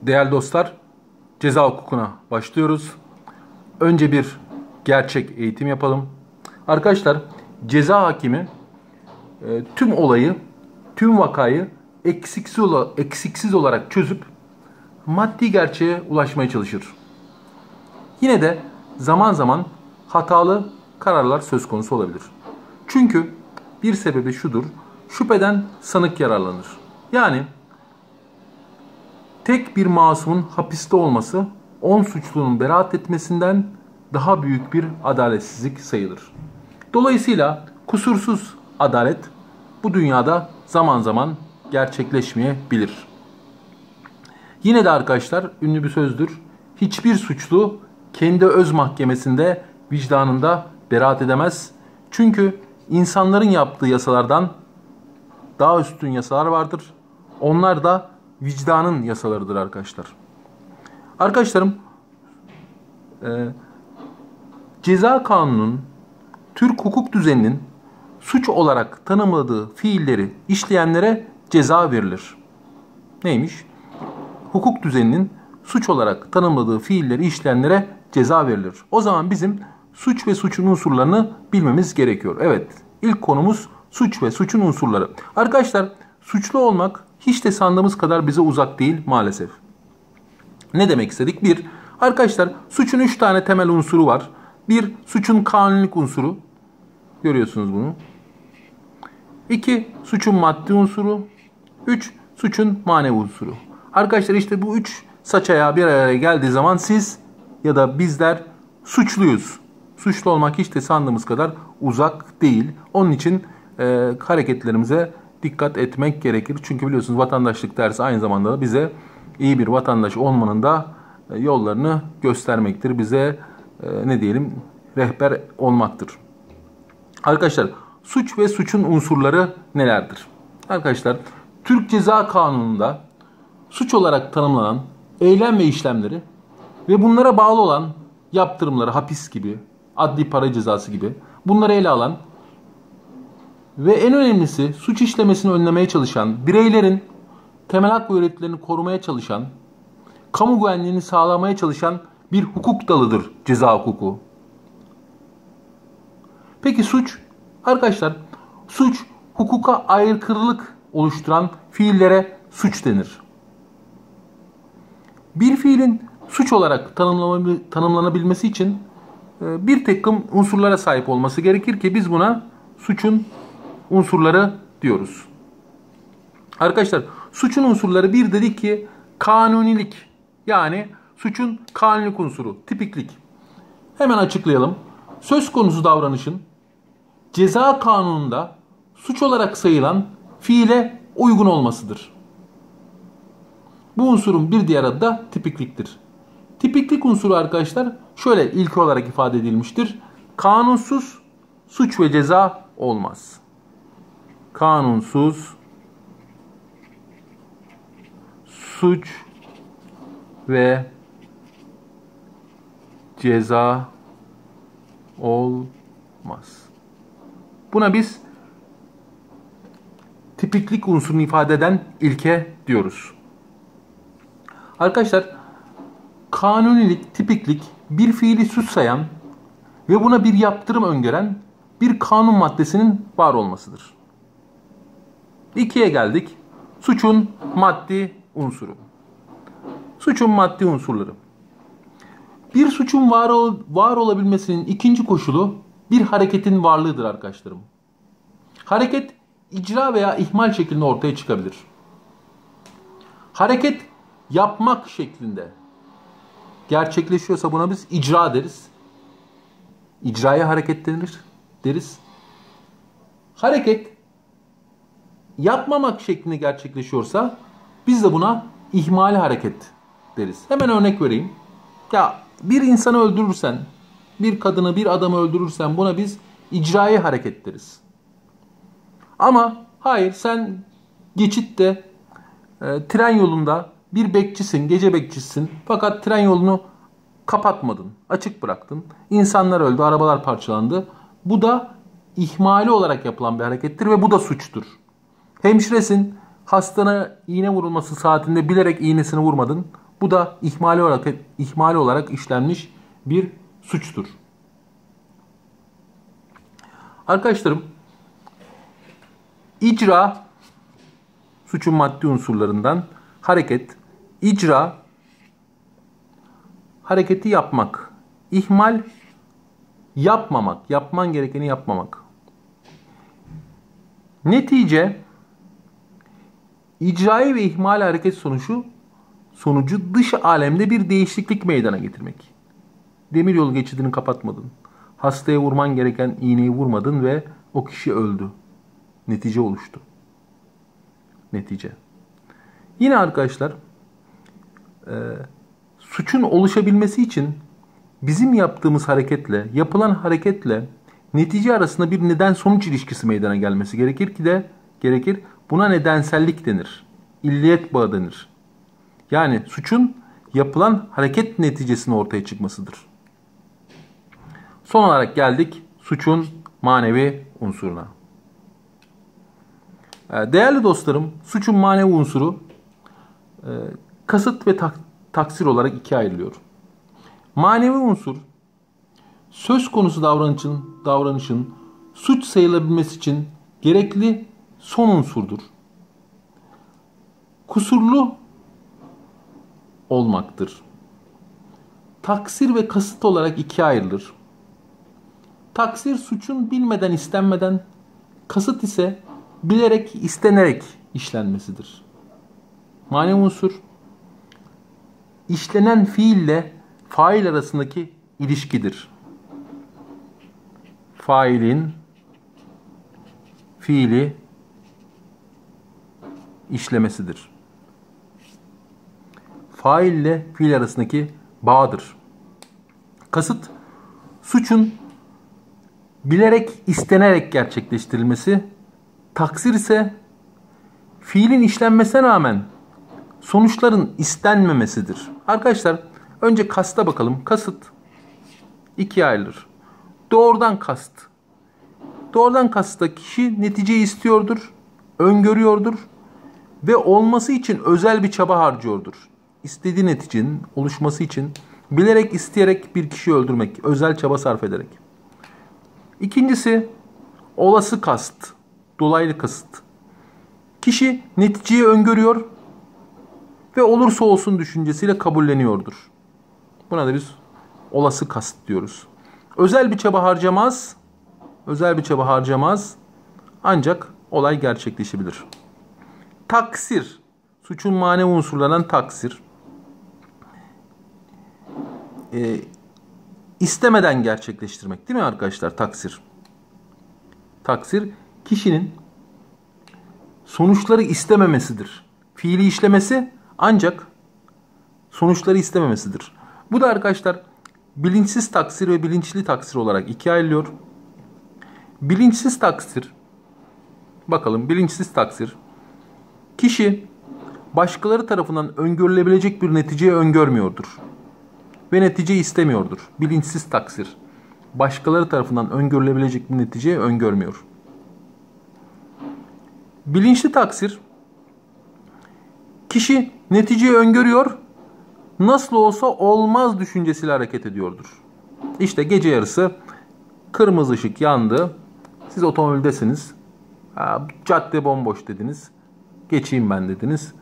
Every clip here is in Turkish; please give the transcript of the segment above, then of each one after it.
Değerli dostlar, ceza hukukuna başlıyoruz. Önce bir gerçek eğitim yapalım. Arkadaşlar, ceza hakimi tüm olayı, tüm vakayı eksiksiz olarak çözüp maddi gerçeğe ulaşmaya çalışır. Yine de zaman zaman hatalı kararlar söz konusu olabilir. Çünkü bir sebebi şudur: şüpheden sanık yararlanır. Yani tek bir masumun hapiste olması 10 suçlunun beraat etmesinden daha büyük bir adaletsizlik sayılır. Dolayısıyla kusursuz adalet bu dünyada zaman zaman gerçekleşmeyebilir. Yine de arkadaşlar, ünlü bir sözdür: hiçbir suçlu kendi öz mahkemesinde vicdanında beraat edemez. Çünkü insanların yaptığı yasalardan daha üstün yasalar vardır. Onlar da vicdanın yasalarıdır arkadaşlar. Arkadaşlarım, ceza kanununun, Türk hukuk düzeninin suç olarak tanımladığı fiilleri işleyenlere ceza verilir. Neymiş? Hukuk düzeninin suç olarak tanımladığı fiilleri işleyenlere ceza verilir. O zaman bizim suç ve suçun unsurlarını bilmemiz gerekiyor. Evet, ilk konumuz suç ve suçun unsurları. Arkadaşlar, suçlu olmak hiç de sandığımız kadar bize uzak değil maalesef. Ne demek istedik? Bir, arkadaşlar, suçun 3 tane temel unsuru var. Bir, suçun kanunilik unsuru. Görüyorsunuz bunu. 2, suçun maddi unsuru. 3, suçun manevi unsuru. Arkadaşlar, işte bu 3 saç ayağı bir araya geldiği zaman siz ya da bizler suçluyuz. Suçlu olmak hiç de sandığımız kadar uzak değil. Onun için hareketlerimize dikkat etmek gerekir. Çünkü biliyorsunuz, vatandaşlık dersi aynı zamanda bize iyi bir vatandaş olmanın da yollarını göstermektir. Bize rehber olmaktır. Arkadaşlar, suç ve suçun unsurları nelerdir? Arkadaşlar, Türk Ceza Kanunu'nda suç olarak tanımlanan eylem ve işlemleri ve bunlara bağlı olan yaptırımları, hapis gibi, adli para cezası gibi bunları ele alan ve en önemlisi suç işlemesini önlemeye çalışan, bireylerin temel hak ve hürriyetlerini korumaya çalışan, kamu güvenliğini sağlamaya çalışan bir hukuk dalıdır ceza hukuku. Peki suç? Arkadaşlar, suç hukuka aykırılık oluşturan fiillere suç denir. Bir fiilin suç olarak tanımlanabilmesi için bir takım unsurlara sahip olması gerekir ki biz buna suçun unsurları diyoruz. Arkadaşlar, suçun unsurları bir dedik ki kanunilik, yani suçun kanunilik unsuru, tipiklik. Hemen açıklayalım. Söz konusu davranışın ceza kanununda suç olarak sayılan fiile uygun olmasıdır. Bu unsurun bir diğer adı da tipikliktir. Tipiklik unsuru arkadaşlar şöyle ilk olarak ifade edilmiştir: kanunsuz suç ve ceza olmaz. Kanunsuz suç ve ceza olmaz. Buna biz tipiklik unsurunu ifade eden ilke diyoruz. Arkadaşlar, kanunilik, tipiklik bir fiili suç sayan ve buna bir yaptırım öngören bir kanun maddesinin var olmasıdır. 2'ye geldik. Suçun maddi unsuru. Suçun maddi unsurları. Bir suçun var olabilmesinin ikinci koşulu bir hareketin varlığıdır arkadaşlarım. Hareket icra veya ihmal şeklinde ortaya çıkabilir. Hareket yapmak şeklinde gerçekleşiyorsa buna biz icra deriz. İcraya hareket deriz. Hareket yapmamak şeklinde gerçekleşiyorsa biz de buna ihmal hareket deriz. Hemen örnek vereyim. Ya bir insanı öldürürsen, bir kadını, bir adamı öldürürsen buna biz icraya hareket deriz. Ama hayır, sen geçitte, tren yolunda bir bekçisin, gece bekçisin. Fakat tren yolunu kapatmadın, açık bıraktın. İnsanlar öldü, arabalar parçalandı. Bu da ihmali olarak yapılan bir harekettir ve bu da suçtur. Hemşiresin, hastana iğne vurulması saatinde bilerek iğnesini vurmadın. Bu da ihmali olarak işlenmiş bir suçtur. Arkadaşlarım, icra suçun maddi unsurlarından, hareket, icra, hareketi yapmak, ihmal, yapmamak, yapman gerekeni yapmamak. Netice, icrai ve ihmal hareket sonucu dış alemde bir değişiklik meydana getirmek. Demiryolu geçidini kapatmadın. Hastaya vurman gereken iğneyi vurmadın ve o kişi öldü. Netice oluştu. Netice. Yine arkadaşlar, suçun oluşabilmesi için bizim yaptığımız hareketle, yapılan hareketle netice arasında bir neden-sonuç ilişkisi meydana gelmesi gerekir. Buna nedensellik denir. İlliyet bağı denir. Yani suçun yapılan hareket neticesinde ortaya çıkmasıdır. Son olarak geldik suçun manevi unsuruna. Değerli dostlarım, suçun manevi unsuru kasıt ve taksir olarak ikiye ayrılıyor. Manevi unsur, söz konusu davranışın suç sayılabilmesi için gerekli son unsurdur. Kusurlu olmaktır. Taksir ve kasıt olarak ikiye ayrılır. Taksir suçun bilmeden istenmeden, kasıt ise bilerek istenerek işlenmesidir. Manevi unsur, işlenen fiille fail arasındaki ilişkidir. Failin fiili işlemesidir. Fail ile fiil arasındaki bağdır. Kasıt, suçun bilerek, istenerek gerçekleştirilmesi, taksir ise fiilin işlenmesine rağmen sonuçların istenmemesidir. Arkadaşlar, önce kasta bakalım. Kasıt ikiye ayrılır. Doğrudan kast. Doğrudan kastta kişi neticeyi istiyordur, öngörüyordur ve olması için özel bir çaba harcıyordur. İstediği neticenin oluşması için bilerek, isteyerek bir kişiyi öldürmek, özel çaba sarf ederek. İkincisi, olası kast, dolaylı kasıt. Kişi neticeyi öngörüyor ve olursa olsun düşüncesiyle kabulleniyordur. Buna da biz olası kast diyoruz. Özel bir çaba harcamaz ancak olay gerçekleşebilir. Taksir, suçun manevi unsurlarından taksir. İstemeden gerçekleştirmek, değil mi arkadaşlar? Taksir. Taksir, kişinin sonuçları istememesidir. Fiili işlemesi ancak sonuçları istememesidir. Bu da arkadaşlar bilinçsiz taksir ve bilinçli taksir olarak ikiye ayrılıyor. Bilinçsiz taksir, bakalım bilinçsiz taksir, kişi başkaları tarafından öngörülebilecek bir neticeyi öngörmüyordur ve neticeyi istemiyordur. Bilinçsiz taksir, başkaları tarafından öngörülebilecek bir neticeyi öngörmüyor. Bilinçli taksir, kişi neticeyi öngörüyor, nasıl olsa olmaz düşüncesiyle hareket ediyordur. İşte gece yarısı kırmızı ışık yandı, siz otomobildesiniz, cadde bomboş dediniz, geçeyim ben dediniz,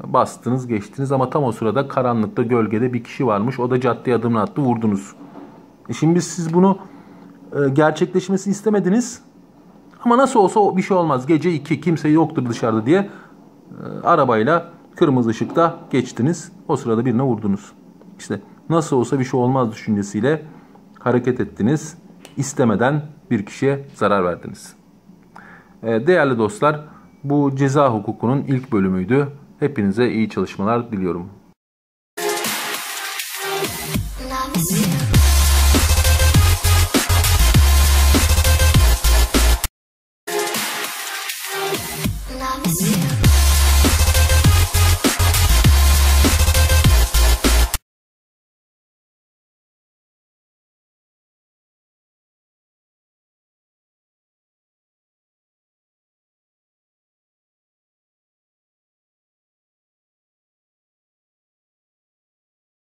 bastınız geçtiniz ama tam o sırada karanlıkta gölgede bir kişi varmış, o da caddeye adımını attı, vurdunuz. Şimdi siz bunu gerçekleşmesini istemediniz ama nasıl olsa bir şey olmaz, gece 2 kimse yoktur dışarıda diye arabayla kırmızı ışıkta geçtiniz, o sırada birine vurdunuz. İşte nasıl olsa bir şey olmaz düşüncesiyle hareket ettiniz, istemeden bir kişiye zarar verdiniz. Değerli dostlar, bu ceza hukukunun ilk bölümüydü. Hepinize iyi çalışmalar diliyorum.